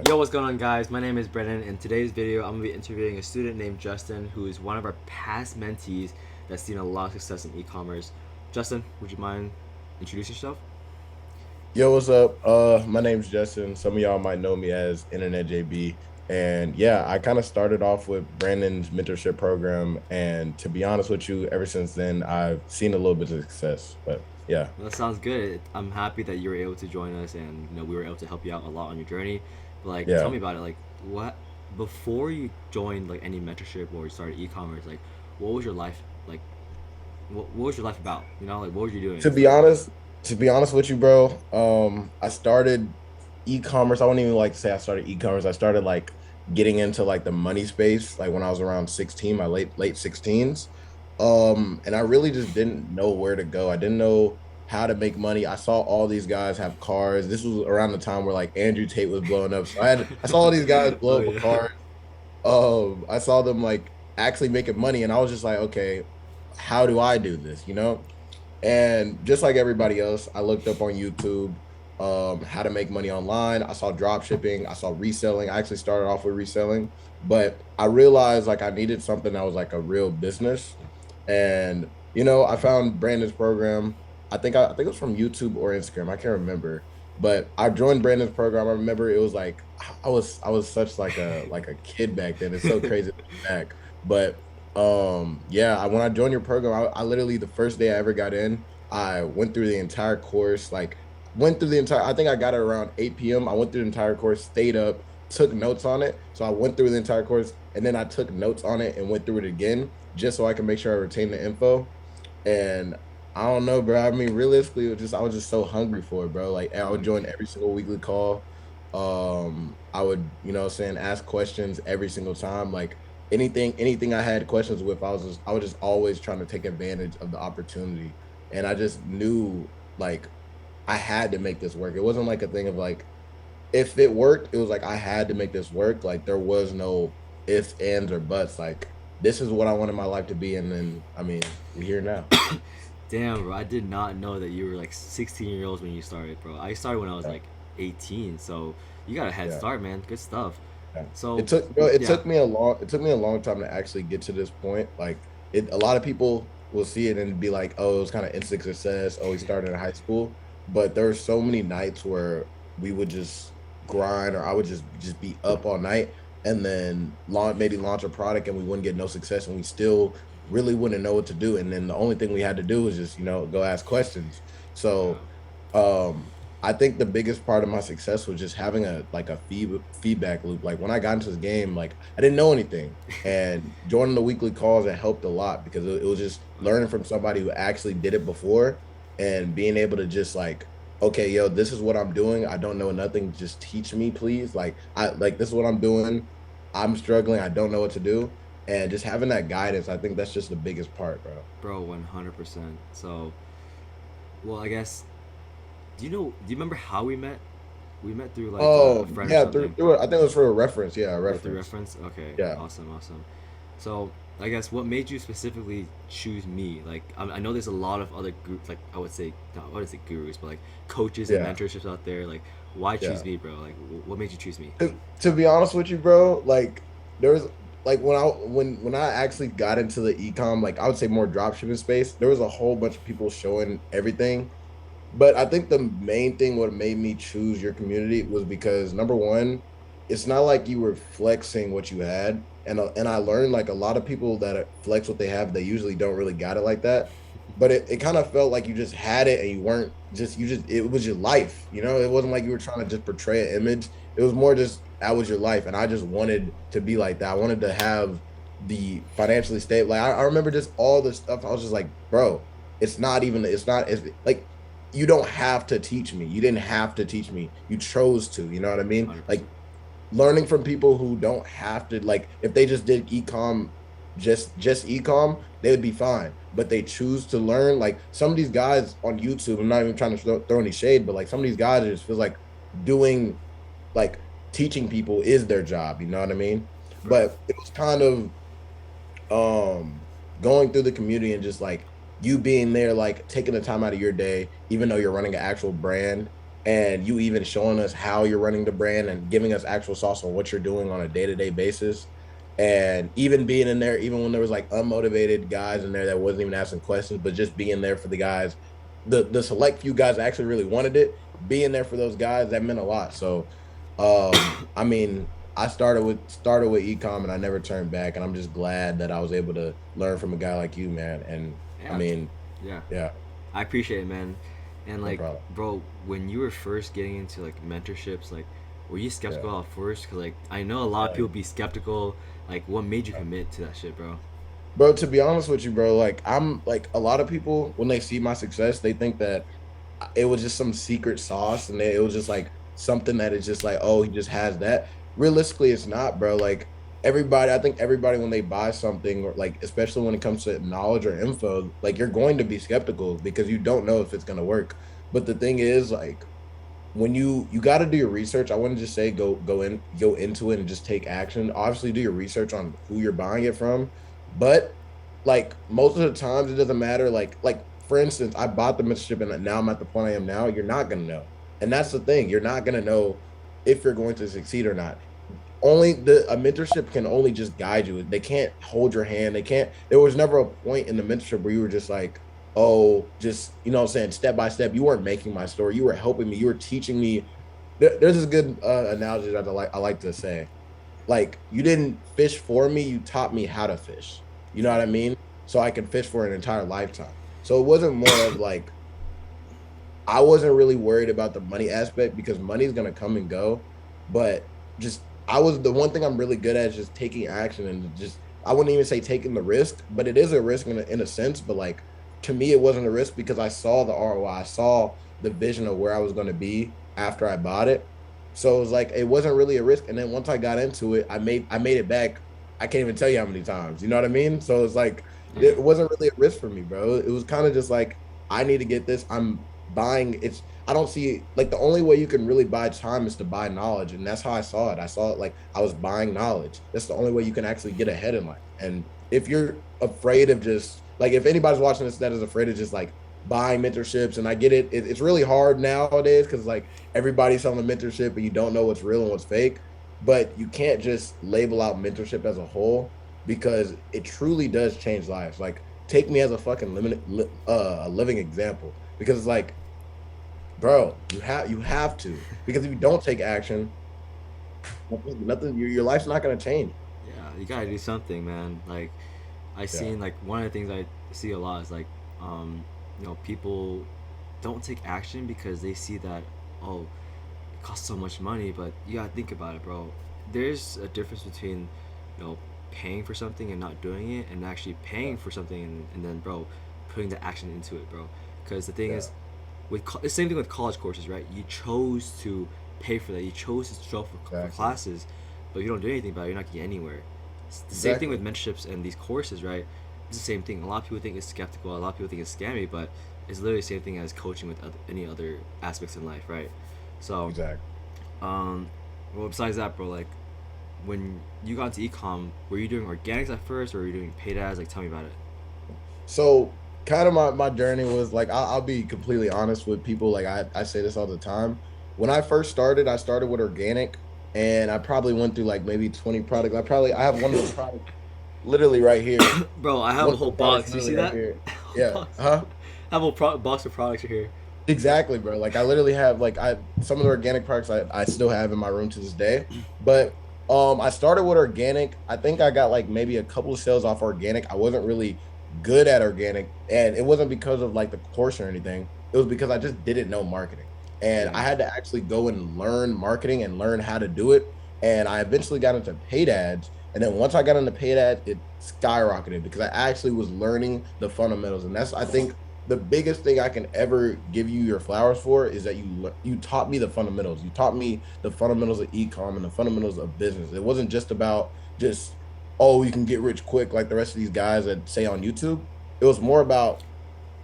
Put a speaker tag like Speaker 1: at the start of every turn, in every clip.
Speaker 1: Yo, what's going on, guys? My name is Brennan. In today's video, I'm going to be interviewing a student named Justin, who is one of our past mentees that's seen a lot of success in e-commerce. Justin, would you mind introducing yourself?
Speaker 2: Yo, what's up? My name's Justin. Some of y'all might know me as Internet JB. And yeah, I kind of started off with Brandon's mentorship program. And to be honest with you, ever since then, I've seen a little bit of success. But yeah,
Speaker 1: Well, that sounds good. I'm happy that you were able to join us, and we were able to help you out a lot on your journey. But tell
Speaker 2: yeah.
Speaker 1: me about it. What before you joined any mentorship or you started e-commerce? What was your life like? What was your life about? What were you doing
Speaker 2: To
Speaker 1: and
Speaker 2: be
Speaker 1: stuff?
Speaker 2: honest, to be honest with you, bro, I started e-commerce. I wouldn't even like to say I started e-commerce. I started like getting into like the money space like when I was around 16, my late 16s. And I really just didn't know where to go. I didn't know how to make money. I saw all these guys have cars. This was around the time where like Andrew Tate was blowing up. So I saw all these guys
Speaker 1: Oh
Speaker 2: blow up a
Speaker 1: yeah.
Speaker 2: car. I saw them like actually making money, and I was just like, okay, how do I do this? And just like everybody else, I looked up on YouTube how to make money online. I saw drop shipping, I saw reselling. I actually started off with reselling, but I realized like I needed something that was like a real business. And I found Brandon's program. I think it was from YouTube or Instagram. I can't remember. But I joined Brandon's program. I remember it was like I was such like a kid back then. It's so crazy to look back. But yeah, when I joined your program, I literally the first day I ever got in, I went through the entire course, like went through the entire I think I got it around 8 p.m. I went through the entire course, stayed up, took notes on it. So I went through the entire course and then I took notes on it and went through it again just so I can make sure I retain the info. And I don't know, bro. I mean, realistically, I was just so hungry for it, bro. Like I would join every single weekly call. I would, saying ask questions every single time. Like anything I had questions with, I was just always trying to take advantage of the opportunity. And I just knew like I had to make this work. It wasn't like a thing of like if it worked, it was like I had to make this work. Like there was no ifs, ands, or buts. Like this is what I wanted my life to be. And then I mean, we're here now.
Speaker 1: Damn, bro, I did not know that you were 16 years old when you started, bro. I started when I was
Speaker 2: Yeah.
Speaker 1: 18, so you got a head
Speaker 2: Yeah.
Speaker 1: start, man. Good stuff.
Speaker 2: Yeah.
Speaker 1: So,
Speaker 2: It
Speaker 1: yeah.
Speaker 2: took me a long time to actually get to this point. Like a lot of people will see it and be like, oh, it was kind of instant success. Oh, he started in high school. But there were so many nights where we would just grind or I would just be up all night and then launch a product and we wouldn't get no success and we still really wouldn't know what to do. And then the only thing we had to do was just, go ask questions.
Speaker 1: Wow.
Speaker 2: So I think the biggest part of my success was just having a feedback loop. Like when I got into this game, like I didn't know anything, and joining the weekly calls it helped a lot because it was just learning from somebody who actually did it before, and being able to just like, okay, yo, this is what I'm doing. I don't know nothing. Just teach me, please. Like this is what I'm doing. I'm struggling. I don't know what to do, and just having that guidance. I think that's just the biggest part, bro.
Speaker 1: Bro, 100%. So, well, I guess, do you remember how we met? We met through a
Speaker 2: Oh
Speaker 1: friend or
Speaker 2: yeah,
Speaker 1: something.
Speaker 2: I think it was for a reference. Yeah, a
Speaker 1: Yeah, through
Speaker 2: reference.
Speaker 1: reference? Okay,
Speaker 2: Yeah.
Speaker 1: awesome, awesome. So, I guess what made you specifically choose me? I know there's a lot of other groups, I would say, not, I wouldn't say gurus, but coaches and
Speaker 2: Yeah.
Speaker 1: mentorships out there. Why choose
Speaker 2: Yeah.
Speaker 1: me, bro? What made you choose me?
Speaker 2: To be honest with you, bro, like there was like when I actually got into the ecom, like I would say more dropshipping space, there was a whole bunch of people showing everything. But I think the main thing what made me choose your community was because number one, it's not like you were flexing what you had. And I learned like a lot of people that flex what they have, they usually don't really got it like that. But it kind of felt like you just had it and you weren't just you just it was your life. It wasn't like you were trying to just portray an image. It was more just that was your life. And I just wanted to be like that. I wanted to have the financially stable. Like I remember just all this stuff. I was just like, bro, it's like you don't have to teach me. You didn't have to teach me. You chose to, you know what I mean? Like
Speaker 1: 100%.
Speaker 2: learning from people who don't have to, like if they just did ecom, just ecom, they would be fine. But they choose to learn. Like some of these guys on YouTube, I'm not even trying to throw any shade, but like some of these guys it just feels like doing like teaching people is their job, you know what I mean?
Speaker 1: Right.
Speaker 2: But it was kind of going through the community and just like you being there, like taking the time out of your day, even though you're running an actual brand and you even showing us how you're running the brand and giving us actual sauce on what you're doing on a day-to-day basis. And even being in there, even when there was like unmotivated guys in there that wasn't even asking questions, but just being there for the guys, the select few guys that actually really wanted it, being there for those guys, that meant a lot. So I mean, I started with ecom and I never turned back. And I'm just glad that I was able to learn from a guy like you, man. And I
Speaker 1: Yeah,
Speaker 2: mean,
Speaker 1: yeah.
Speaker 2: yeah,
Speaker 1: I appreciate it, man. And
Speaker 2: no
Speaker 1: like,
Speaker 2: problem.
Speaker 1: bro, when you were first getting into like mentorships, like, were you
Speaker 2: Yeah.
Speaker 1: skeptical at first? Cause like, I know a lot of
Speaker 2: Yeah.
Speaker 1: people be skeptical. Like, what made you commit to that shit, bro?
Speaker 2: Bro, to be honest with you, bro, like I'm like a lot of people when they see my success, they think that it was just some secret sauce and it was just like something that is just like, oh, he just has that. Realistically, it's not, bro. Like everybody, I think everybody when they buy something, or like especially when it comes to knowledge or info, like you're going to be skeptical because you don't know if it's gonna work. But the thing is, like when you got to do your research. I wouldn't just say go into it and just take action. Obviously do your research on who you're buying it from, but like most of the times it doesn't matter. Like for instance, I bought the mentorship and now I'm at the point I am now. You're not gonna know, and that's the thing. You're not gonna know if you're going to succeed or not. Only the a mentorship can only just guide you. They can't hold your hand. They can't. There was never a point in the mentorship where you were just like, oh, just what I'm saying, step by step. You weren't making my story. You were helping me. You were teaching me. There's this good analogy that I like to say. Like you didn't fish for me. You taught me how to fish. You know what I
Speaker 1: Exactly.
Speaker 2: mean? So I can fish for an entire lifetime. So it wasn't more of like I wasn't really worried about the money aspect because money's gonna come and go. But just I was the one thing I'm really good at is just taking action and just I wouldn't even say taking the risk, but it is a risk in a sense. But like to me, it wasn't a risk because I saw the ROI, I saw the vision of where I was gonna be after I bought it. So it was like it wasn't really a risk. And then once I got into it, I made it back. I can't even tell you how many times. You know what I mean? So it's like
Speaker 1: Yeah.
Speaker 2: it wasn't really a risk for me, bro. It was kind of just like I need to get this. I'm buying it's I don't see like the only way you can really buy time is to buy knowledge. And that's how I saw it. I saw it like I was buying knowledge. That's the only way you can actually get ahead in life. And if you're afraid of just like if anybody's watching this that is afraid of just like buying mentorships, and I get it's really hard nowadays because like everybody's selling a mentorship and you don't know what's real and what's fake. But you can't just label out mentorship as a whole because it truly does change lives. Like take me as a fucking a living example because it's like bro, you have to because if you don't take action, nothing your life's not going to change.
Speaker 1: Yeah, you gotta do something, man. Like, I
Speaker 2: Yeah,
Speaker 1: seen like one of the things I see a lot is like, people don't take action because they see that, oh, it costs so much money. But you gotta think about it, bro. There's a difference between, paying for something and not doing it, and actually
Speaker 2: yeah,
Speaker 1: paying for something and then, bro, putting the action into it, bro. Because the thing
Speaker 2: yeah,
Speaker 1: is, the same thing with college courses, right? You chose to pay for that. You chose to show up for
Speaker 2: exactly,
Speaker 1: classes, but if you don't do anything about it, you're not getting anywhere. It's the same thing with
Speaker 2: exactly,
Speaker 1: mentorships and these courses, right? It's the same thing. A lot of people think it's skeptical. A lot of people think it's scammy, but it's literally the same thing as coaching with any other aspects in life, right? So,
Speaker 2: exactly.
Speaker 1: um, well, besides that, bro, like when you got into ecom, were you doing organics at first, or were you doing paid ads? Like, tell me about it.
Speaker 2: So kind of my journey was like I'll be completely honest with people. Like I say this all the time. When I first started, I started with organic, and I probably went through like maybe 20 products. I have one of the products literally right here.
Speaker 1: Bro, I have
Speaker 2: One
Speaker 1: a
Speaker 2: of
Speaker 1: whole
Speaker 2: the products
Speaker 1: box. You see
Speaker 2: literally right
Speaker 1: that?
Speaker 2: here.
Speaker 1: A whole
Speaker 2: Yeah.
Speaker 1: box.
Speaker 2: Huh?
Speaker 1: I have a box of products right here.
Speaker 2: Exactly, bro. Like I literally have like I some of the organic products I still have in my room to this day. But I started with organic. I think I got like maybe a couple of sales off organic. I wasn't really good at organic, and it wasn't because of like the course or anything. It was because I just didn't know marketing. And
Speaker 1: Yeah.
Speaker 2: I had to actually go and learn marketing and learn how to do it. And I eventually got into paid ads. And then once I got into paid ads, it skyrocketed because I actually was learning the fundamentals. And that's I think the biggest thing I can ever give you your flowers for is that you taught me the fundamentals. You taught me the fundamentals of ecom and the fundamentals of business. It wasn't just about just oh you can get rich quick like the rest of these guys that say on YouTube. It was more about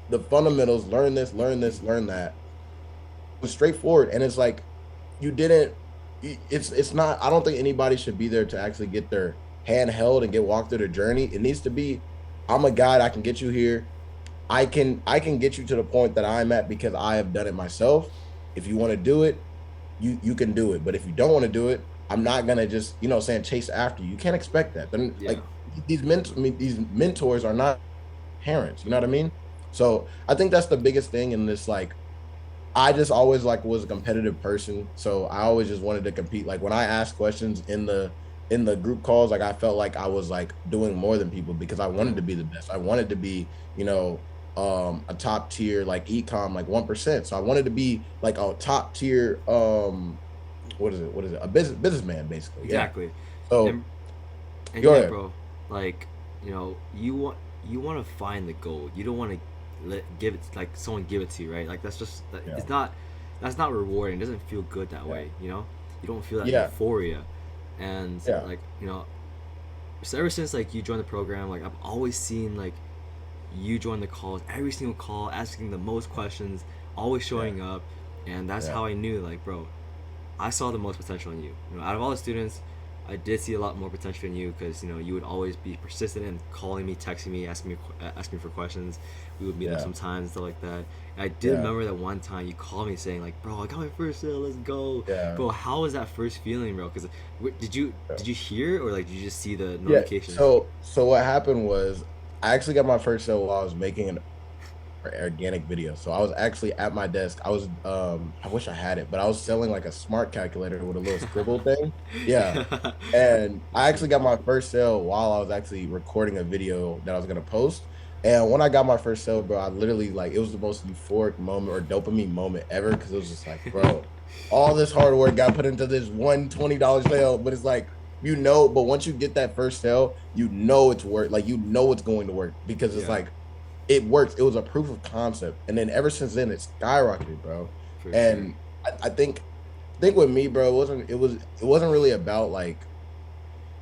Speaker 2: the fundamentals. Learn this, learn this, learn that. It was straightforward, and it's like you didn't. It's not. I don't think anybody should be there to actually get their hand held and get walked through the journey. It needs to be. I'm a guide. I can get you here. I can get you to the point that I'm at because I have done it myself. If you want to do it, you can do it. But if you don't want to do it, I'm not gonna just, saying, chase after you. You can't expect that. Then
Speaker 1: Yeah.
Speaker 2: like these mentors are not parents, you know what I mean? So I think that's the biggest thing in this. Like, I just always like was a competitive person, so I always just wanted to compete. Like when I asked questions in the group calls, like I felt like I was like doing more than people because I wanted
Speaker 1: Yeah.
Speaker 2: to be the best. I wanted to be, a top tier like ecom like 1%. So I wanted to be like a top tier what is it, a businessman basically. Yeah.
Speaker 1: Exactly.
Speaker 2: So
Speaker 1: And and
Speaker 2: go
Speaker 1: yeah,
Speaker 2: ahead.
Speaker 1: bro. Like, you want to find the gold. You don't want to give it like someone give it to you, right? Like
Speaker 2: Yeah.
Speaker 1: it's not that's not rewarding. It doesn't feel good that
Speaker 2: Yeah.
Speaker 1: way. You don't feel that
Speaker 2: Yeah.
Speaker 1: euphoria, and
Speaker 2: Yeah.
Speaker 1: like so ever since like you joined the program, like I've always seen like you join the calls, every single call, asking the most questions, always
Speaker 2: Yeah.
Speaker 1: showing up, and that's
Speaker 2: Yeah.
Speaker 1: how I knew like, bro, I saw the most potential in you. Out of all the students, I did see a lot more potential in you because you would always be persistent in calling me, texting me, asking me for questions. We would meet up
Speaker 2: Yeah.
Speaker 1: sometimes, stuff like that. And I did
Speaker 2: Yeah.
Speaker 1: remember that one time you called me saying like, "Bro, I got my first sale. Let's go,
Speaker 2: Yeah.
Speaker 1: bro." How was that first feeling, bro? Because
Speaker 2: Yeah.
Speaker 1: did you hear or like did you just see the
Speaker 2: Yeah.
Speaker 1: notifications?
Speaker 2: So what happened was I actually got my first sale while I was making an organic video. So I was actually at my desk. I wish I had it, but I was selling like a smart calculator with a little scribble thing. Yeah. And I
Speaker 1: That's so
Speaker 2: actually got
Speaker 1: funny.
Speaker 2: my first sale while I was actually recording a video that I was gonna post. And when I got my first sale, bro, I literally like it was the most euphoric moment or dopamine moment ever because it was just like, bro, all this hard work got put into this $120 sale, but it's like but once you get that first sale, it's work, like it's going to work because it's
Speaker 1: Yeah,
Speaker 2: like it works. It was a proof of concept, and then ever since then, it's skyrocketed, bro.
Speaker 1: for sure.
Speaker 2: And I think with me, bro, it wasn't really about like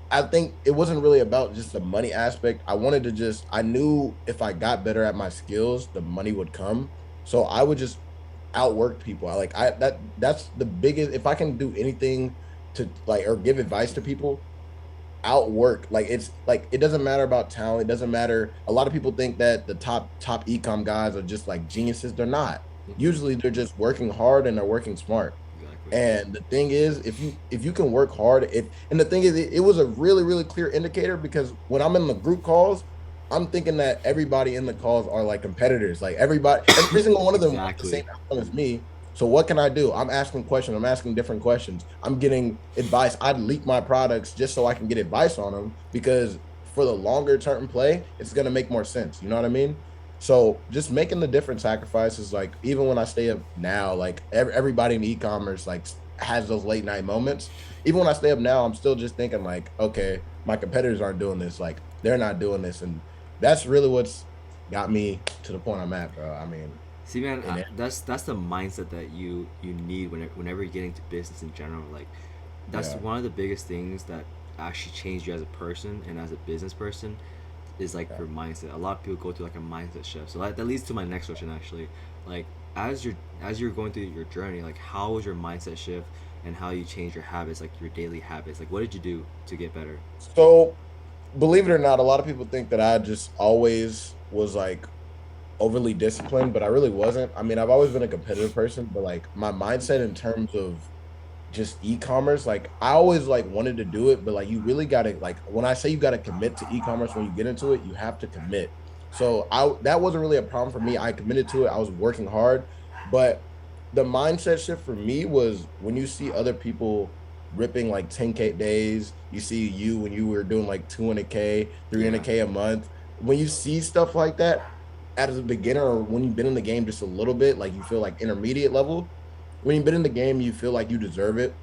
Speaker 2: I think it wasn't really about just the money aspect. I knew if I got better at my skills, the money would come. So I would just outwork people. That's the biggest. If I can do anything to like or give advice to people, outwork. Like it's like it doesn't matter about talent. It doesn't matter. A lot of people think that the top ecom guys are just like geniuses. They're not.
Speaker 1: Hmm.
Speaker 2: Usually they're just working hard and they're working smart.
Speaker 1: Exactly.
Speaker 2: And the thing is, if you can work hard, if and the thing is, it was a really really clear indicator because when I'm in the group calls, I'm thinking that everybody in the calls are like competitors. Like every single one of them want the same
Speaker 1: Exactly.
Speaker 2: outcome as me. So what can I do? I'm asking questions. I'm asking different questions. I'm getting advice. I'd leak my products just so I can get advice on them because for the longer term play, it's gonna make more sense. You know what I mean? So just making the different sacrifices, like even when I stay up now, like everybody in e-commerce like has those late night moments. Even when I stay up now, I'm still just thinking like, okay, my competitors aren't doing this, like they're not doing this, and that's really what's got me to the point I'm at, bro. I mean,
Speaker 1: See, man,
Speaker 2: and
Speaker 1: that's the mindset that you need whenever you get into business in general. Like, that's
Speaker 2: yeah,
Speaker 1: one of the biggest things that actually changed you as a person and as a business person is like
Speaker 2: yeah.
Speaker 1: your mindset. A lot of people go through like a mindset shift. So that leads to my next question actually. Like, as you're going through your journey, like how was your mindset shift and how you change your habits, like your daily habits? Like, what did you do to get better?
Speaker 2: So believe it or not, a lot of people think that I just always was like overly disciplined, but I really wasn't. I mean, I've always been a competitive person, but like my mindset in terms of just e-commerce, like I always like wanted to do it, but like you really got to like when I say you got to commit to e-commerce when you get into it, you have to commit. So I that wasn't really a problem for me. I committed to it. I was working hard, but the mindset shift for me was when you see other people ripping like 10K days, you see you when you were doing like 200K,
Speaker 1: Yeah,
Speaker 2: 300K a month. When you see stuff like that as a beginner or when you've been in the game just a little bit, like you feel like intermediate level, when you've been in the game, you feel like you deserve it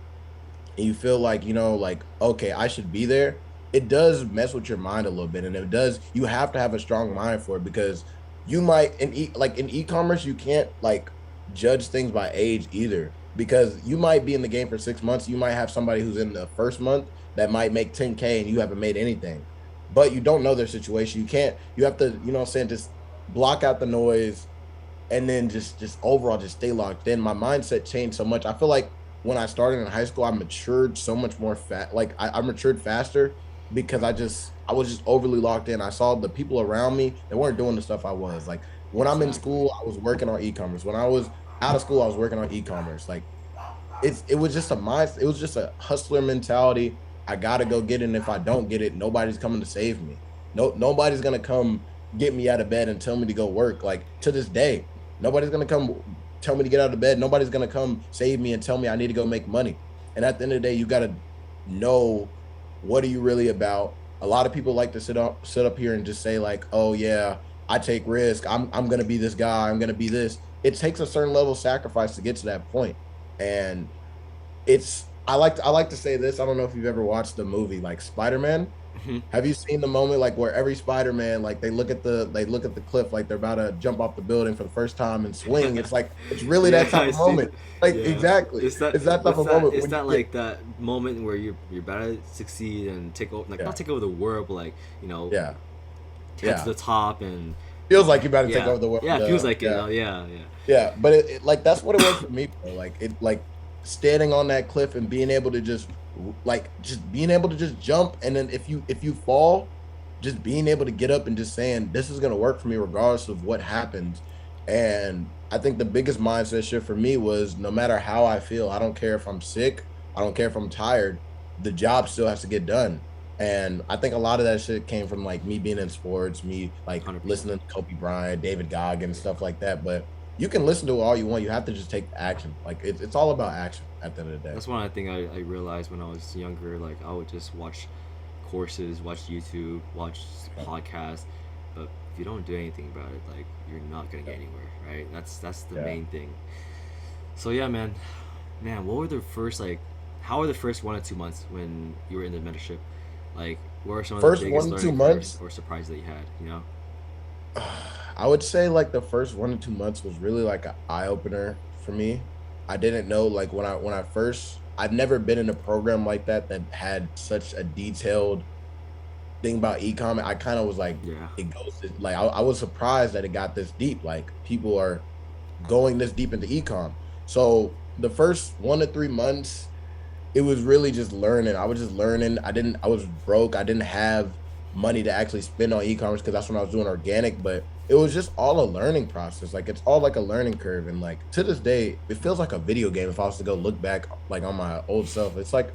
Speaker 2: and you feel like, like, okay, I should be there. It does mess with your mind a little bit. And it does, you have to have a strong mind for it because you might, like in e-commerce, you can't like judge things by age either because you might be in the game for 6 months. You might have somebody who's in the first month that might make 10K and you haven't made anything, but you don't know their situation. You have to, what I'm saying, just block out the noise and then just overall just stay locked in. My mindset changed so much. I feel like when I started in high school, I matured so much more fat. Like I matured faster because I was just overly locked in. I saw the people around me that weren't doing the stuff I was. Like when I'm in
Speaker 1: exactly.
Speaker 2: school, I was working on e-commerce. When I was out of school, I was working on e-commerce. Like it was just a mindset. It was just a hustler mentality. I gotta go get it. And if I don't get it, nobody's coming to save me. Nobody's gonna come get me out of bed and tell me to go work. Like to this day, nobody's gonna come tell me to get out of bed. Nobody's gonna come save me and tell me I need to go make money. And at the end of the day, you gotta know what are you really about. A lot of people like to sit up here and just say like, oh yeah, I take risk. I'm gonna be this guy. I'm gonna be this. It takes a certain level of sacrifice to get to that point. And I like to say this. I don't know if you've ever watched the movie like Spider-Man. Have you seen the moment like where every Spider-Man like they look at the cliff like they're about to jump off the building for the first time and swing? It's like it's really
Speaker 1: Yeah,
Speaker 2: that type
Speaker 1: I
Speaker 2: of
Speaker 1: see
Speaker 2: moment.
Speaker 1: that.
Speaker 2: Like
Speaker 1: Yeah,
Speaker 2: exactly.
Speaker 1: it's that.
Speaker 2: It's that type
Speaker 1: What's
Speaker 2: of
Speaker 1: that?
Speaker 2: moment
Speaker 1: It's
Speaker 2: when you
Speaker 1: that
Speaker 2: get
Speaker 1: like that moment where you're about to succeed and take over, like
Speaker 2: yeah,
Speaker 1: not take over the world, but like
Speaker 2: yeah,
Speaker 1: head to
Speaker 2: yeah.
Speaker 1: the top and
Speaker 2: Feels like you're about to take
Speaker 1: yeah,
Speaker 2: over the world.
Speaker 1: yeah. It feels like it.
Speaker 2: Yeah.
Speaker 1: Yeah, yeah.
Speaker 2: Yeah, but like that's what it was for me, bro. Like standing on that cliff and being able to just being able to just jump, and then if you fall, just being able to get up and just saying this is gonna work for me regardless of what happens. And I think the biggest mindset shift for me was no matter how I feel, I don't care if I'm sick, I don't care if I'm tired, the job still has to get done. And I think a lot of that shit came from like me being in sports, me like
Speaker 1: 100%.
Speaker 2: listening to Kobe Bryant, David Goggins, stuff like that. But you can listen to it all you want. You have to just take action. Like it's all about action at the end of the day.
Speaker 1: That's one thing I realized when I was younger. Like I would just watch courses, watch YouTube, watch podcasts, but if you don't do anything about it, like you're not gonna get anywhere, right? That's the
Speaker 2: Yeah.
Speaker 1: main thing. So yeah, man, what were the first like? How were the first 1 or 2 months when you were in the mentorship? Like, what were some of the
Speaker 2: First
Speaker 1: biggest
Speaker 2: one to two
Speaker 1: learning curves
Speaker 2: months,
Speaker 1: or surprises that you had? You know?
Speaker 2: I would say like the first 1 to 2 months was really like an eye opener for me. I didn't know like when I first I've never been in a program like that had such a detailed thing about e-com. I kind of was like,
Speaker 1: Yeah.
Speaker 2: it goes like I was surprised that it got this deep. Like people are going this deep into ecom. So the first 1 to 3 months, it was really just learning. I was just learning. I was broke. I didn't have money to actually spend on e-commerce because that's when I was doing organic, but it was just all a learning process. Like it's all like a learning curve. And like to this day, it feels like a video game if I was to go look back like on my old self. It's like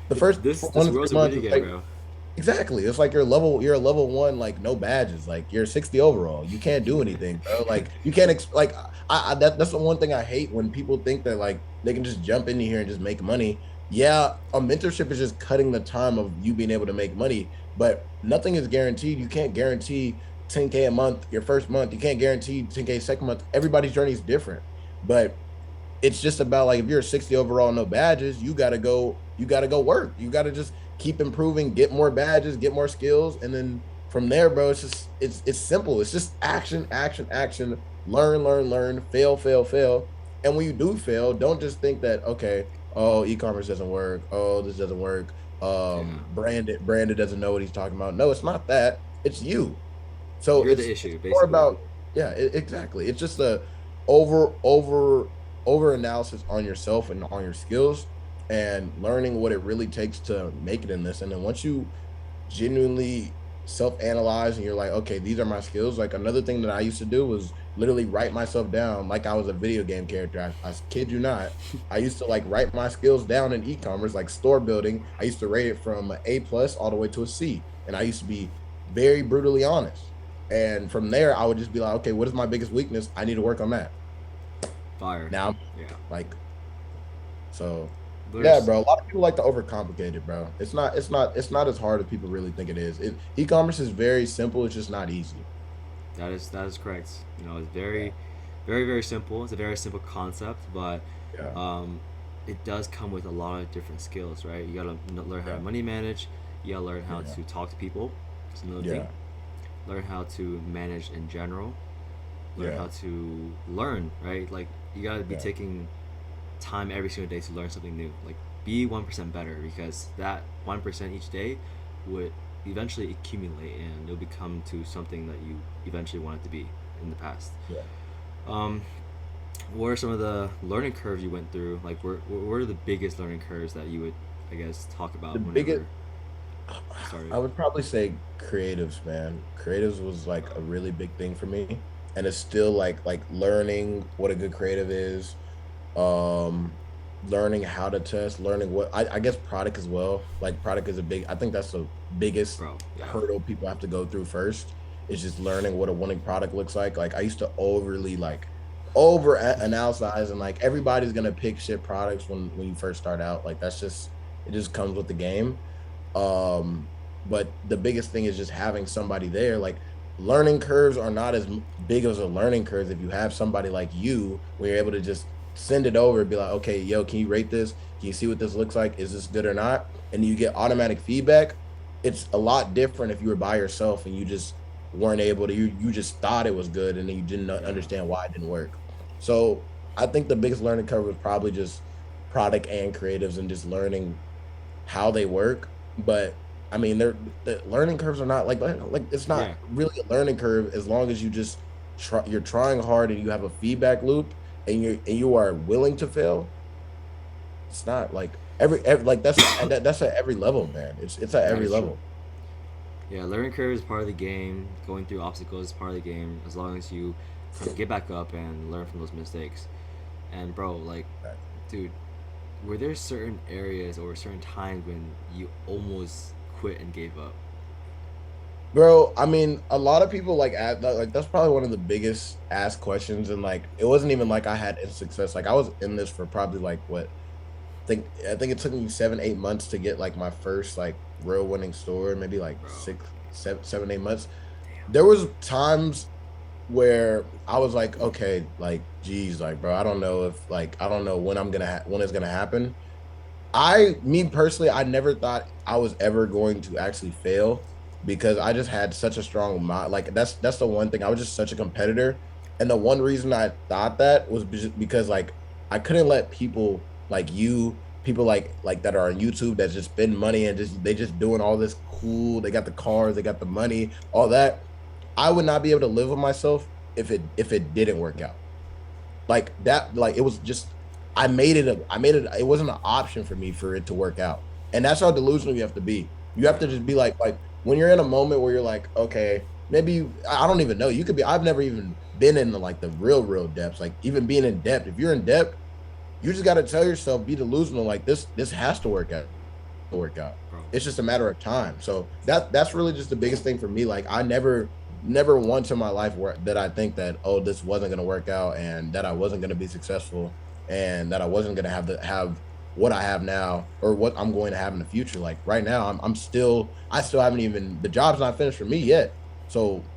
Speaker 2: the first one
Speaker 1: This
Speaker 2: to three
Speaker 1: world's a
Speaker 2: months
Speaker 1: video
Speaker 2: is
Speaker 1: game,
Speaker 2: like
Speaker 1: bro.
Speaker 2: exactly. It's like you're a level one, like no badges, like you're 60 overall. You can't do anything, bro. Like you can't like that's the one thing I hate when people think that like they can just jump into here and just make money. Yeah, a mentorship is just cutting the time of you being able to make money, but nothing is guaranteed. You can't guarantee 10K a month your first month. You can't guarantee 10K second month. Everybody's journey is different. But it's just about like if you're 60 overall, no badges, you gotta go work. You gotta just keep improving, get more badges, get more skills, and then from there, bro, it's just it's simple. It's just action, action, action, learn, learn, learn, fail, fail, fail. And when you do fail, don't just think that, okay, oh, e-commerce doesn't work, oh, this doesn't work,
Speaker 1: Yeah.
Speaker 2: Branded doesn't know what he's talking about. No, it's not that. It's you. So
Speaker 1: You're
Speaker 2: it's
Speaker 1: the issue,
Speaker 2: more
Speaker 1: basically.
Speaker 2: about yeah, exactly. It's just a over over over analysis on yourself and on your skills and learning what it really takes to make it in this. And then once you genuinely self-analyze and you're like, okay, these are my skills. Like another thing that I used to do was literally write myself down like I was a video game character. I kid you not. I used to like write my skills down in e-commerce, like store building. I used to rate it from A plus all the way to a C. And I used to be very brutally honest. And from there, I would just be like, okay, what is my biggest weakness? I need to work on that.
Speaker 1: Fire.
Speaker 2: Now,
Speaker 1: Yeah.
Speaker 2: like, so yeah,
Speaker 1: There's
Speaker 2: bro. A lot of people like to overcomplicate it, bro. It's not as hard as people really think it is. E-commerce is very simple. It's just not easy.
Speaker 1: that is correct. You know, it's
Speaker 2: Yeah,
Speaker 1: very simple. It's a very simple concept, but
Speaker 2: yeah,
Speaker 1: um, it does come with a lot of different skills, right? You gotta learn how
Speaker 2: yeah,
Speaker 1: to money manage. You gotta learn how
Speaker 2: yeah,
Speaker 1: to talk to people. That's another thing.
Speaker 2: yeah,
Speaker 1: Learn how to manage in general. Learn
Speaker 2: yeah,
Speaker 1: how to learn, right? Like you gotta be
Speaker 2: yeah,
Speaker 1: taking time every single day to learn something new. Like be 1% better because that 1% each day would eventually accumulate and it'll become to something that you eventually want it to be in the past.
Speaker 2: yeah.
Speaker 1: Um, what are some of the learning curves you went through? Like, what are the biggest learning curves that you would, I guess, talk
Speaker 2: The
Speaker 1: about
Speaker 2: biggest,
Speaker 1: whenever you started?
Speaker 2: I would probably say creatives, man. Creatives was like a really big thing for me. and it's still like learning what a good creative is, um learning how to test, learning what I guess product as well. Like product is a big, I think that's the biggest
Speaker 1: bro. Yeah,
Speaker 2: hurdle people have to go through first, is just learning what a winning product looks like I used to overly like over analyze, and like everybody's gonna pick shit products when you first start out. Like that's just, it just comes with the game. um but the biggest thing is just having somebody there. Like learning curves are not as big as a learning curve if you have somebody like you, where you're able to just send it over and be like, okay, yo, can you rate this? Can you see what this looks like? Is this good or not? And you get automatic feedback. It's a lot different if you were by yourself and you just weren't able to, you just thought it was good and then you didn't
Speaker 1: yeah,
Speaker 2: understand why it didn't work. So I think the biggest learning curve was probably just product and creatives and just learning how they work. But I mean, the learning curves are not like it's not
Speaker 1: yeah.
Speaker 2: really a learning curve as long as you just you're trying hard and you have a feedback loop and you are willing to fail. It's not like every like that's at every level, man. It's at
Speaker 1: That
Speaker 2: every
Speaker 1: is true.
Speaker 2: level.
Speaker 1: Yeah, learning curve is part of the game. Going through obstacles is part of the game. As long as you get back up and learn from those mistakes. And bro, like, dude, were there certain areas or certain times when you almost quit and gave up?
Speaker 2: Bro, I mean, a lot of people like like that's probably one of the biggest asked questions, and like it wasn't even like I had success. Like I was in this for probably like what, I think it took me 7 8 months to get like my first like real winning store, maybe like
Speaker 1: Bro,
Speaker 2: 6 7 7 8 months.
Speaker 1: damn.
Speaker 2: There was times where I was like, okay, like geez, like bro, I don't know if like I don't know when when it's gonna happen. Me personally, I never thought I was ever going to actually fail, because I just had such a strong mind. Like that's the one thing. I was just such a competitor, and the one reason I thought that was because like I couldn't let people like you, people like that are on YouTube that just spend money and just they just doing all this cool. They got the cars, they got the money, all that. I would not be able to live with myself if it didn't work out like that. Like it was just, it wasn't an option for me for it to work out. And that's how delusional you have to be. You have
Speaker 1: Yeah,
Speaker 2: to just be like when you're in a moment where you're like, okay, maybe I don't even know, you could be, I've never even been in the like the real depths. Like even being in depth, if you're in depth, you just got to tell yourself, be delusional, like this has to work out, work out.
Speaker 1: bro.
Speaker 2: It's just a matter of time. So that's really just the biggest thing for me. Like I never once in my life where that I think that, oh, this wasn't going to work out and that I wasn't going to be successful and that I wasn't going to have what I have now or what I'm going to have in the future. Like right now, I still haven't even, the job's not finished for me yet. So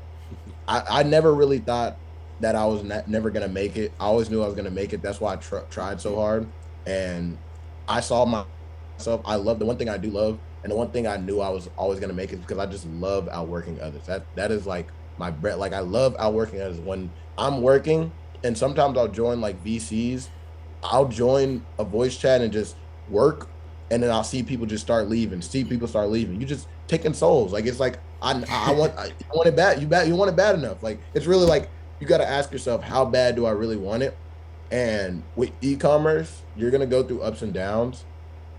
Speaker 2: I never really thought that I was never going to make it. I always knew I was going to make it. That's why I tried so hard. And I saw myself. I love, the one thing I do love, and the one thing I knew I was always going to make it, because I just love outworking others. That is like my bread. Like I love outworking others when I'm working, and sometimes I'll join like VCs. I'll join a voice chat and just work, and then I'll see people just start leaving. See people start leaving. You just taking souls. Like it's like I want it bad. You want it bad enough. Like it's really like you got to ask yourself, how bad do I really want it? And with e-commerce, you're gonna go through ups and downs,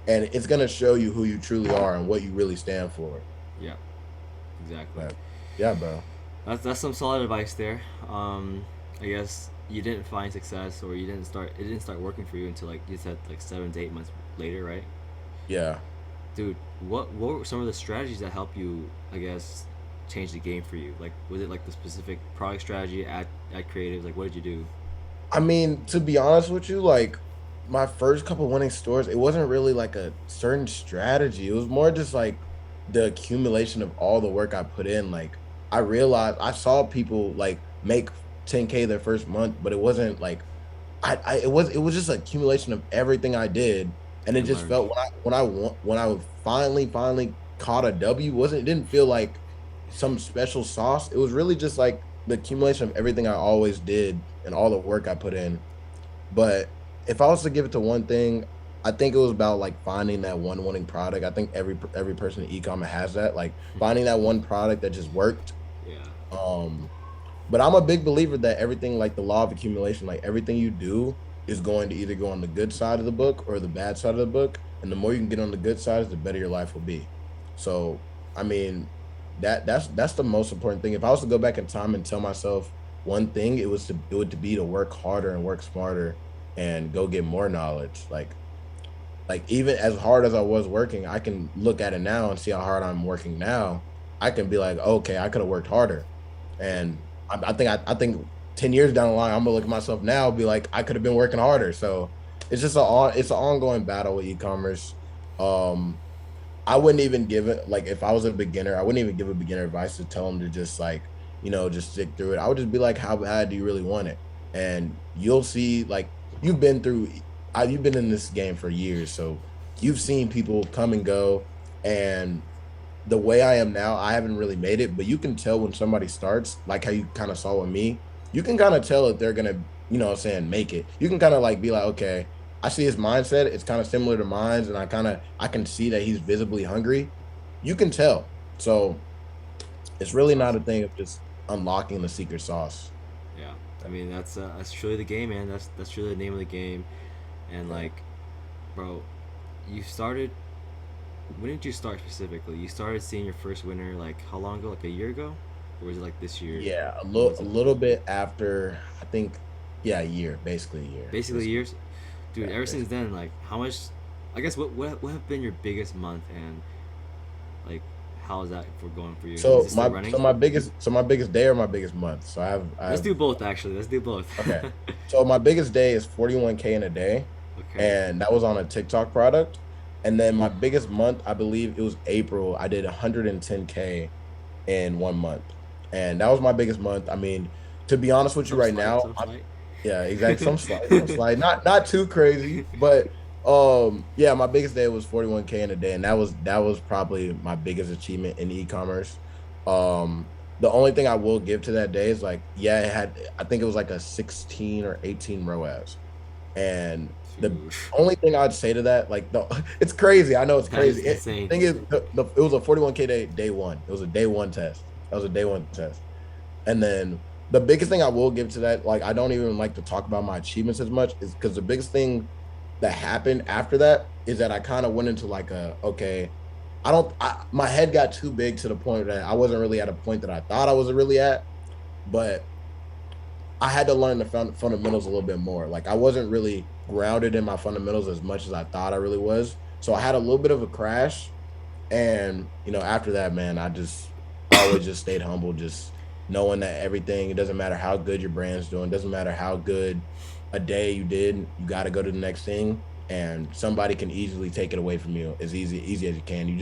Speaker 2: and it's gonna show you who you truly are and what you really stand for.
Speaker 1: Yeah, exactly.
Speaker 2: But yeah, bro.
Speaker 1: That's some solid advice there. I guess you didn't find success or it didn't start working for you until like you said like 7 to 8 months later, right?
Speaker 2: Yeah.
Speaker 1: Dude, what were some of the strategies that helped you, I guess, change the game for you? Like, was it like the specific product strategy at creatives? Like, what did you do?
Speaker 2: I mean, to be honest with you, like my first couple winning stores, it wasn't really like a certain strategy. It was more just like the accumulation of all the work I put in. Like I realized I saw people like make 10K their first month, but it wasn't like it was just an accumulation of everything I did. And it
Speaker 1: And
Speaker 2: just
Speaker 1: learned.
Speaker 2: felt when I finally caught a W, wasn't it didn't feel like some special sauce. It was really just like the accumulation of everything I always did and all the work I put in. But if I was to give it to one thing, I think it was about like finding that one winning product. I think every person in e-commerce has that, like finding that one product that just worked.
Speaker 1: Yeah.
Speaker 2: Um, but I'm a big believer that everything, like the law of accumulation, like everything you do is going to either go on the good side of the book or the bad side of the book. And the more you can get on the good side, the better your life will be. So, I mean, that's the most important thing. If I was to go back in time and tell myself one thing, it would to be to work harder and work smarter and go get more knowledge. Like even as hard as I was working, I can look at it now and see how hard I'm working now. I can be like, okay, I could have worked harder.
Speaker 1: Yeah.
Speaker 2: And I think 10 years down the line, I'm gonna look at myself now and be like, I could have been working harder. So it's an ongoing battle with e-commerce. Um, I wouldn't even give it like if I was a beginner, I wouldn't even give a beginner advice to tell them to just like, just stick through it. I would just be like, how bad do you really want it? And you'll see like you've been through you've been in this game for years, so you've seen people come and go. And the way I am now, I haven't really made it, but you can tell when somebody starts, like how you kind of saw with me, you can kind of tell if they're gonna, what I'm saying, make it. You can kind of like be like, okay, I see his mindset, it's kind of similar to mine, and I can see that he's visibly hungry. You can tell. So it's
Speaker 1: That's
Speaker 2: really not a
Speaker 1: awesome.
Speaker 2: thing of just unlocking the secret sauce.
Speaker 1: Yeah. I mean, that's truly the game, man. That's truly the name of the game. And
Speaker 2: Yeah.
Speaker 1: like, bro, you started. When did you start specifically? You started seeing your first winner like how long ago? Like a year ago, or was it like this year?
Speaker 2: Yeah,
Speaker 1: When was
Speaker 2: a
Speaker 1: it?
Speaker 2: little bit after, I think, yeah, a year, basically a year.
Speaker 1: Basically
Speaker 2: Basically,
Speaker 1: years, dude.
Speaker 2: yeah,
Speaker 1: Ever since
Speaker 2: basically.
Speaker 1: then, like how much? I guess what have been your biggest month and like how is that for going for you? Is it still running?
Speaker 2: So my biggest day or my biggest month. So I
Speaker 1: Let's
Speaker 2: have
Speaker 1: do both actually. Let's do both.
Speaker 2: okay. So my biggest day is 41K in a day,
Speaker 1: Okay.
Speaker 2: and that was on a TikTok product. And then
Speaker 1: Oof.
Speaker 2: my biggest month, I believe it was April. I did 110K in 1 month, and that was my biggest month. I mean, to be honest with you,
Speaker 1: Some
Speaker 2: right
Speaker 1: slight,
Speaker 2: now,
Speaker 1: some slight.
Speaker 2: yeah, exactly. Some slight, not too crazy, but yeah, my biggest day was 41K in a day, and that was probably my biggest achievement in e-commerce. The only thing I will give to that day is like, yeah, it had, I think it was like a 16 or 18 ROAS. And the
Speaker 1: Dude,
Speaker 2: only thing I'd say to that, like, it's crazy. I know it's
Speaker 1: that is
Speaker 2: crazy.
Speaker 1: insane.
Speaker 2: Thing is, it was a 41K day one. It was a day one test. That was a day one test. And then the biggest thing I will give to that, like, I don't even like to talk about my achievements as much, is because the biggest thing that happened after that is that I kind of went into like okay, my head got too big to the point that I wasn't really at a point that I thought I was really at, but I had to learn the fundamentals a little bit more. Like I wasn't really grounded in my fundamentals as much as I thought I really was. So I had a little bit of a crash. And, after that, man, I just always just stayed humble, just knowing that everything, it doesn't matter how good your brand's doing, doesn't matter how good a day you did, you got to go to the next thing. And somebody can easily take it away from you as easy as you can. You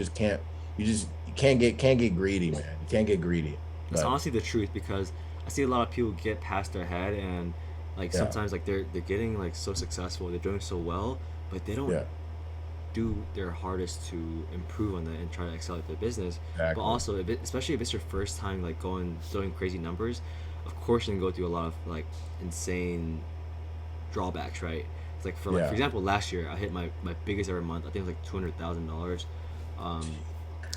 Speaker 2: can't get greedy, man. You can't get greedy.
Speaker 1: That's
Speaker 2: But
Speaker 1: honestly the truth because I see a lot of people get past their head and like
Speaker 2: yeah,
Speaker 1: sometimes like they're getting like so successful, they're doing so well, but they don't
Speaker 2: yeah,
Speaker 1: do their hardest to improve on that and try to excel at their business. But
Speaker 2: exactly.
Speaker 1: also, especially if it's your first time like going doing crazy numbers, of course you're gonna go through a lot of like insane drawbacks, right? It's like for
Speaker 2: Yeah.
Speaker 1: example, last year I hit my biggest ever month. I think it was like $200,000. Um,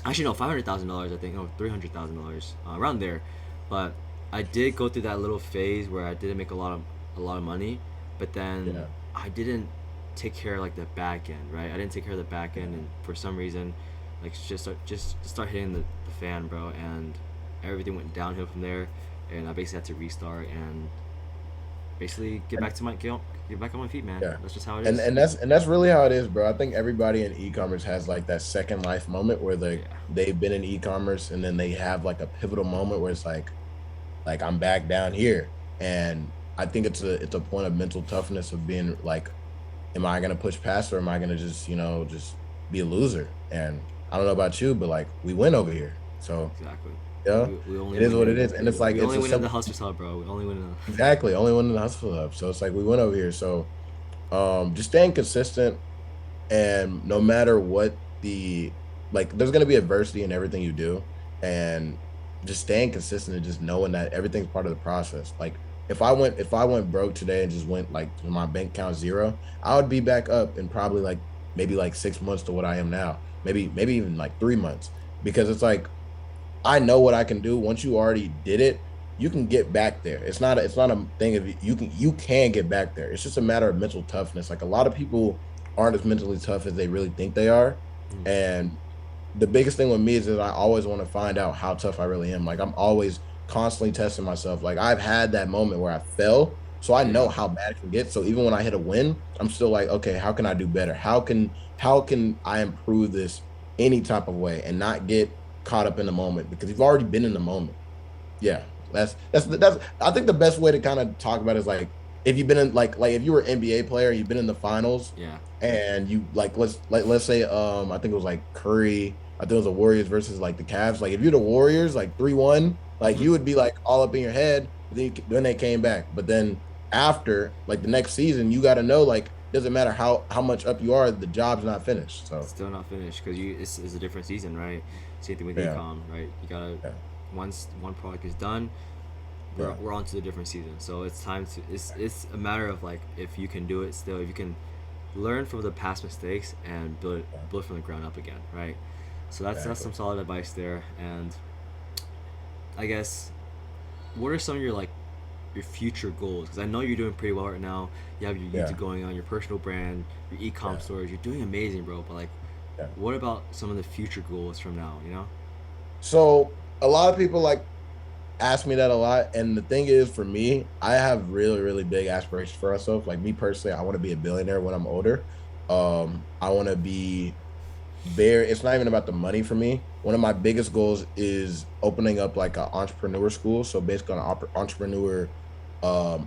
Speaker 1: Actually, no, $500,000. I think no, $300,000 around there. But I did go through that little phase where I didn't make a lot of money, but then
Speaker 2: Yeah.
Speaker 1: I didn't take care of like the back end, right? I didn't take care of the back end,
Speaker 2: Yeah.
Speaker 1: and for some reason, like just start hitting the fan, bro, and everything went downhill from there, and I basically had to restart and basically get back on my feet, man.
Speaker 2: Yeah.
Speaker 1: That's just how it
Speaker 2: And
Speaker 1: is.
Speaker 2: that's really how it is, bro. I think everybody in e-commerce has like that second life moment where
Speaker 1: Yeah,
Speaker 2: they've been in e-commerce and then they have like a pivotal moment where it's like I'm back down here. And I think it's a point of mental toughness of being like, am I gonna push past or am I gonna just, just be a loser? And I don't know about you, but like we win over here. So
Speaker 1: exactly.
Speaker 2: yeah,
Speaker 1: We only
Speaker 2: it is
Speaker 1: win
Speaker 2: what it
Speaker 1: in
Speaker 2: is. And it's like
Speaker 1: we
Speaker 2: it's
Speaker 1: only
Speaker 2: a
Speaker 1: win in the
Speaker 2: simple
Speaker 1: hustler's hub, bro. We only win in the
Speaker 2: exactly only one in the hustle hub. So it's like we went over here. So just staying consistent. And no matter what there's going to be adversity in everything you do. And just staying consistent and just knowing that everything's part of the process. Like if I went broke today and just went like to my bank account zero, I would be back up in probably like maybe like 6 months to what I am now. Maybe even like 3 months. Because it's like I know what I can do. Once you already did it, you can get back there. It's not a thing of you can get back there. It's just a matter of mental toughness. Like a lot of people aren't as mentally tough as they really think they are. And the biggest thing with me is that I always want to find out how tough I really am. Like I'm always constantly testing myself. Like I've had that moment where I fell, so I know
Speaker 1: Yeah.
Speaker 2: how bad it can get. So even when I hit a win, I'm still like, okay, how can I do better? How can I improve this any type of way and not get caught up in the moment because you've already been in the moment. Yeah, that's I think the best way to kind of talk about it is like if you've been in like if you were an NBA player, you've been in the finals,
Speaker 1: Yeah.
Speaker 2: and you let's say I think it was like Curry, I think it was the Warriors versus like the Cavs. Like if you're the Warriors, like 3-1, like
Speaker 1: Hmm.
Speaker 2: you would be like all up in your head. But then they came back, but then after like the next season, you got to know like doesn't matter how much up you are, the job's not finished. So
Speaker 1: Still not finished because you it's a different season, right? Same thing with
Speaker 2: yeah,
Speaker 1: ecom, right? You gotta
Speaker 2: yeah,
Speaker 1: once one product is done,
Speaker 2: yeah,
Speaker 1: we're on to the different season. So it's time to it's a matter of like if you can do it still, if you can learn from the past mistakes and build from the ground up again, right? So that's
Speaker 2: exactly.
Speaker 1: some solid advice there. And I guess what are some of your future goals? Because I know you're doing pretty well right now. You have your
Speaker 2: Yeah,
Speaker 1: YouTube going on, your personal brand, your e-com
Speaker 2: yeah,
Speaker 1: stores. You're doing amazing, bro. But like,
Speaker 2: yeah.
Speaker 1: what about some of the future goals from now? You know?
Speaker 2: So a lot of people like ask me that a lot. And the thing is, for me, I have really, really big aspirations for myself. Like me personally, I want to be a billionaire when I'm older. I want to be very, it's not even about the money for me. One of my biggest goals is opening up like an entrepreneur school. So basically an entrepreneur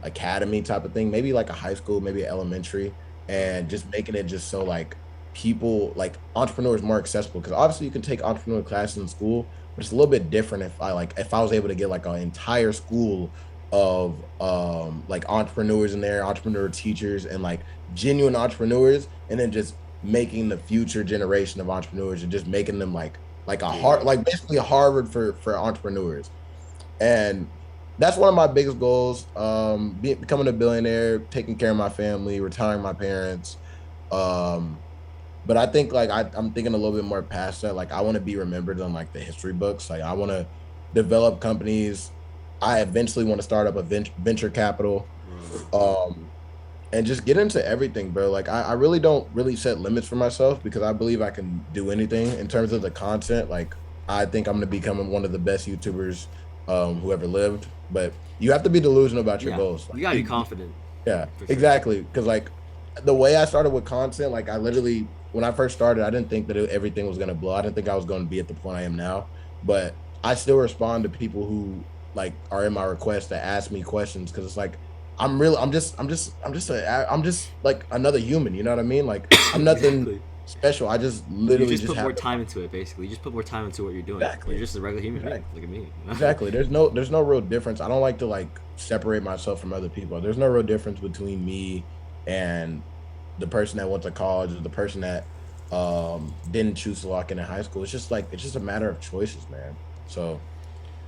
Speaker 2: academy type of thing, maybe like a high school, maybe elementary, and just making it just so like people like entrepreneurs more accessible. Because obviously you can take entrepreneur classes in school, but it's a little bit different if I was able to get like an entire school of like entrepreneurs in there, entrepreneur teachers and like genuine entrepreneurs, and then just making the future generation of entrepreneurs and just making them like a hard
Speaker 1: Dude,
Speaker 2: like basically a Harvard for entrepreneurs. And that's one of my biggest goals. Becoming a billionaire, taking care of my family, retiring my parents. Um, but I think like I'm thinking a little bit more past that. Like I want to be remembered on like the history books. Like I want to develop companies. I eventually want to start up a venture capital.
Speaker 1: bro.
Speaker 2: Um, and just get into everything, bro. Like I really don't really set limits for myself because I believe I can do anything in terms of the content. Like I think I'm gonna become one of the best YouTubers who ever lived. But you have to be delusional about your
Speaker 1: Yeah,
Speaker 2: goals.
Speaker 1: you
Speaker 2: Like
Speaker 1: gotta be confident
Speaker 2: yeah,
Speaker 1: for sure.
Speaker 2: exactly. Because like the way I started with content, like I literally when I first started, I didn't think that everything was gonna blow. I didn't think I was gonna be at the point I am now. But I still respond to people who like are in my request that ask me questions because it's like I'm just like another human. You know what I mean? Like I'm nothing
Speaker 1: Exactly.
Speaker 2: special. I just
Speaker 1: You
Speaker 2: literally
Speaker 1: just
Speaker 2: just
Speaker 1: put more
Speaker 2: have
Speaker 1: time into it, basically. You just put more time into what you're doing. You're
Speaker 2: exactly,
Speaker 1: just a regular human being.
Speaker 2: exactly,
Speaker 1: Look at me. You know?
Speaker 2: exactly. There's no real difference. I don't like to like separate myself from other people. There's no real difference between me and the person that went to college or the person that didn't choose to lock in high school. It's just like it's just a matter of choices, man. So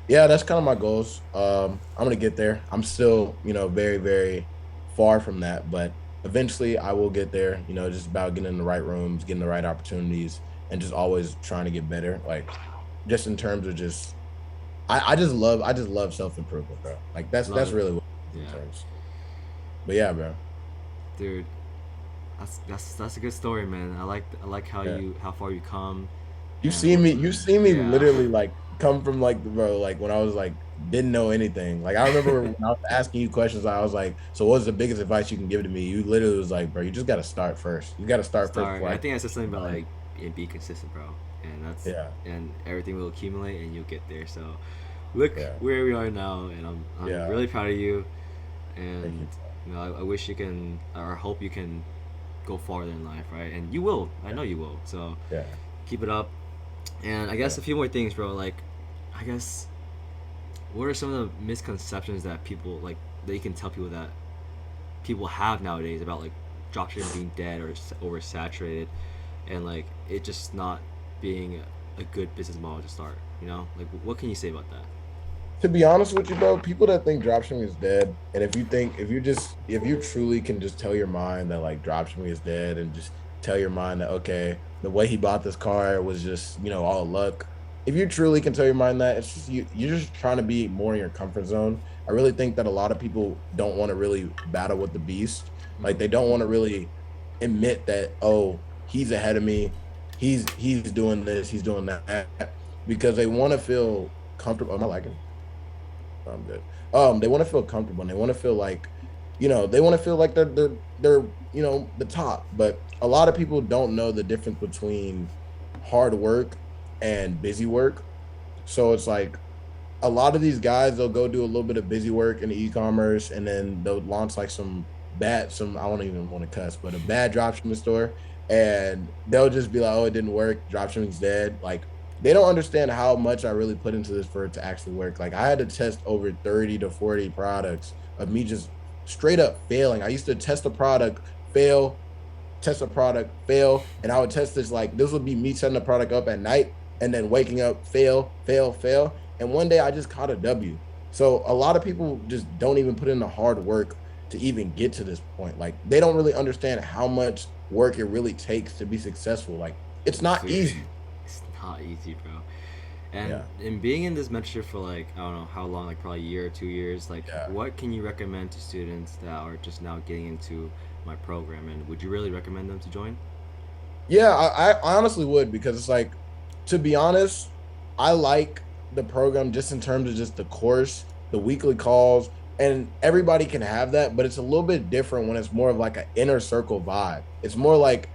Speaker 2: yeah, that's kind of my goals. I'm gonna get there. I'm still, very, very far from that, but eventually I will get there. Just about getting in the right rooms, getting the right opportunities, and just always trying to get better. Like just in terms of just, I just love self improvement, bro. Like
Speaker 1: Love
Speaker 2: that's
Speaker 1: it.
Speaker 2: really what it is in
Speaker 1: Yeah,
Speaker 2: terms. But yeah, bro.
Speaker 1: dude. That's a good story, man. I like
Speaker 2: Yeah.
Speaker 1: how far you come,
Speaker 2: You
Speaker 1: and
Speaker 2: see me, you see me
Speaker 1: yeah.
Speaker 2: literally like come from like bro, like when I was like didn't know anything. Like I remember when I was asking you questions, I was like, so what's the biggest advice you can give to me? You literally was like, bro, you just gotta start first. You gotta start first
Speaker 1: Start.
Speaker 2: before
Speaker 1: I
Speaker 2: I
Speaker 1: think I said something about
Speaker 2: like,
Speaker 1: like be consistent, bro. And that's
Speaker 2: yeah,
Speaker 1: and everything will accumulate, and you'll get there. So, look
Speaker 2: yeah,
Speaker 1: where we are now, and I'm
Speaker 2: yeah.
Speaker 1: really proud of you.
Speaker 2: Thank
Speaker 1: And
Speaker 2: you.
Speaker 1: I wish you can, or hope you can, go farther in life, right? And you will. I
Speaker 2: Yeah,
Speaker 1: know you will. So,
Speaker 2: yeah,
Speaker 1: keep it up. And I
Speaker 2: yeah.
Speaker 1: guess a few more things, bro. Like, I guess what are some of the misconceptions that people like that you can tell people that people have nowadays about like dropshipping being dead or oversaturated, and like it just not being a good business model to start. Like what can you say about that?
Speaker 2: To be honest with you, bro, people that think dropshipping is dead, and if you truly can just tell your mind that like dropshipping is dead, and just tell your mind that okay, the way he bought this car was just all luck. If you truly can tell your mind that, it's just you're just trying to be more in your comfort zone. I really think that a lot of people don't want to really battle with the beast. Like
Speaker 1: Mm-hmm.
Speaker 2: they don't want to really admit that he's ahead of me, he's doing this, he's doing that, because they want to feel comfortable. Am I lagging? I'm good. They want to feel comfortable and they want to feel like, they want to feel like they're the top. But a lot of people don't know the difference between hard work and busy work. So it's like a lot of these guys, they'll go do a little bit of busy work in e-commerce and then they'll launch like some I don't even want to cuss, but a bad dropshipping store, and they'll just be like, oh, it didn't work, dropshipping's dead. Like, they don't understand how much I really put into this for it to actually work. Like, I had to test over 30 to 40 products of me just straight up failing. I used to test a product, fail, test a product, fail, and I would test this, like, this would be me setting the product up at night and then waking up, fail, fail, fail. And one day I just caught a W. So a lot of people just don't even put in the hard work to even get to this point. Like, they don't really understand how much work it really takes to be successful. Like, it's not
Speaker 1: Clear.
Speaker 2: easy.
Speaker 1: It's not easy, bro. And
Speaker 2: Yeah.
Speaker 1: in being in this mentorship for like I don't know how long, like probably a year or 2 years, like
Speaker 2: Yeah.
Speaker 1: what can you recommend to students that are just now getting into my program, and would you really recommend them to join?
Speaker 2: Yeah, I honestly would, because it's like, to be honest, I like the program just in terms of just the course, the weekly calls, and everybody can have that, but it's a little bit different when it's more of like an inner circle vibe. It's more like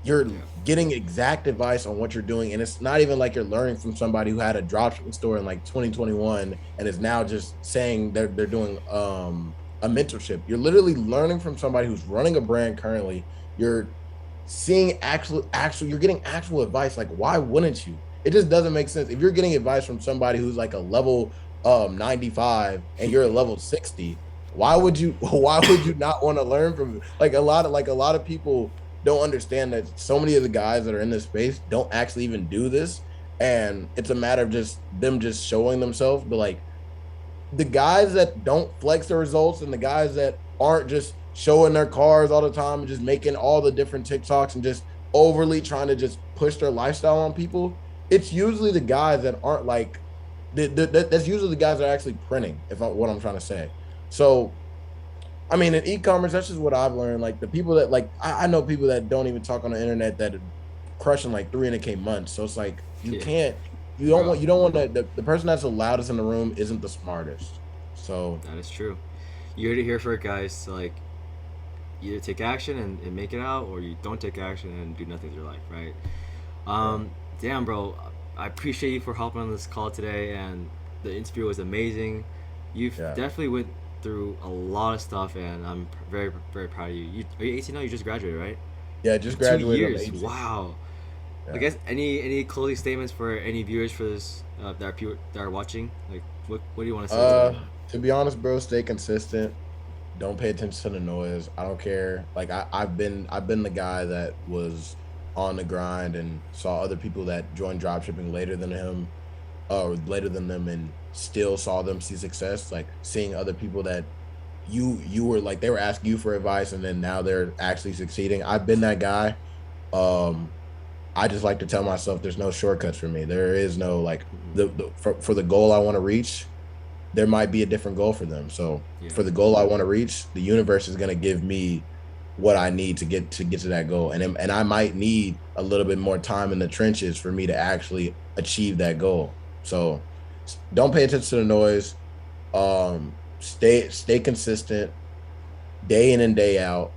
Speaker 2: you're
Speaker 1: Yeah.
Speaker 2: getting exact advice on what you're doing, and it's not even like you're learning from somebody who had a dropshipping store in like 2021 and is now just saying they're doing a mentorship. You're literally learning from somebody who's running a brand currently. You're seeing actual you're getting actual advice. Like, why wouldn't you? It just doesn't make sense if you're getting advice from somebody who's like a level 95 and you're a level 60. Why would you why would you not want to learn from, like, a lot of people don't understand that so many of the guys that are in this space don't actually even do this, and it's a matter of just them just showing themselves. But like, the guys that don't flex their results and the guys that aren't just showing their cars all the time and just making all the different TikToks and just overly trying to just push their lifestyle on people, it's usually the guys that aren't like, that's usually the guys that are actually printing, what I'm trying to say. So I mean, in e-commerce, that's just what I've learned. Like, the people that, like, I know people that don't even talk on the internet that are crushing like 300K months. So it's like, you
Speaker 1: Yeah,
Speaker 2: can't,
Speaker 1: bro.
Speaker 2: you don't want to, the person that's the loudest in the room isn't the smartest. So
Speaker 1: That is true. You heard it here for it, guys. So, like, either take action and make it out, or you don't take action and do nothing with your life, right?
Speaker 2: yeah,
Speaker 1: Um, damn, bro. I appreciate you for hopping on this call today, and the interview was amazing. You've
Speaker 2: yeah,
Speaker 1: definitely went through a lot of stuff, and I'm very, very proud of you. Are you 18 now? You just graduated, right?
Speaker 2: yeah. Just
Speaker 1: In two
Speaker 2: graduated on the
Speaker 1: years.
Speaker 2: 18th.
Speaker 1: Wow. I
Speaker 2: Yeah.
Speaker 1: guess any closing statements for any viewers for this that are watching? Like, what do you want to say to them?
Speaker 2: To be honest, bro, stay consistent. Don't pay attention to the noise. I don't care. Like, I've been the guy that was on the grind and saw other people that joined dropshipping later than him, or later than them, and still saw them see success. Like, seeing other people that you were like, they were asking you for advice and then now they're actually succeeding. I've been that guy. Um, I just like to tell myself there's no shortcuts for me. There is no, like,
Speaker 1: Mm-hmm.
Speaker 2: for the goal I want to reach, there might be a different goal for them. So
Speaker 1: Yeah.
Speaker 2: for the goal I want to reach, the universe is going to give me what I need to get to that goal. And I might need a little bit more time in the trenches for me to actually achieve that goal. So don't pay attention to the noise. Stay consistent day in and day out.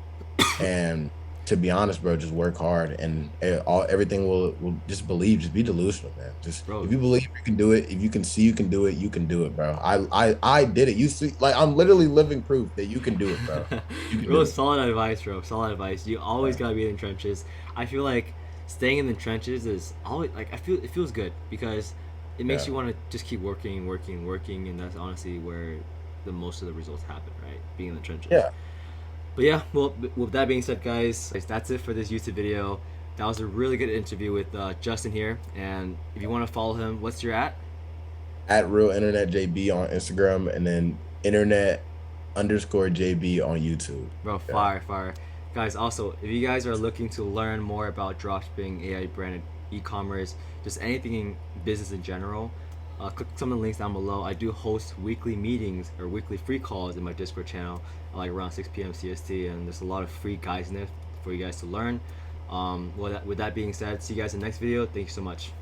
Speaker 2: And to be honest, bro, just work hard, and everything will just believe. Just be delusional, man. Just,
Speaker 1: Bro.
Speaker 2: if you believe you can do it, if you can see you can do it, you can do it, bro. I did it. You see, like, I'm literally living proof that you can do it, bro. You can
Speaker 1: Bro,
Speaker 2: do it.
Speaker 1: solid advice, bro. Solid advice. You always
Speaker 2: Yeah,
Speaker 1: gotta be in the trenches. I feel like staying in the trenches is always like I feel it feels good because it makes
Speaker 2: yeah,
Speaker 1: you want to just keep working, working, working, and that's honestly where the most of the results happen, right? Being in the trenches.
Speaker 2: yeah.
Speaker 1: But yeah, well, with that being said, guys, that's it for this YouTube video. That was a really good interview with Justin here, and if you want to follow him, what's your at?
Speaker 2: At real internet JB on Instagram, and then internet underscore JB on YouTube.
Speaker 1: Bro,
Speaker 2: Yeah.
Speaker 1: fire, fire. Guys, also, if you guys are looking to learn more about dropshipping, AI branded e-commerce, just anything in business in general, click some of the links down below. I do host weekly meetings or weekly free calls in my Discord channel, like around 6 p.m. CST, and there's a lot of free guides in it for you guys to learn. With that being said, see you guys in the next video. Thank you so much.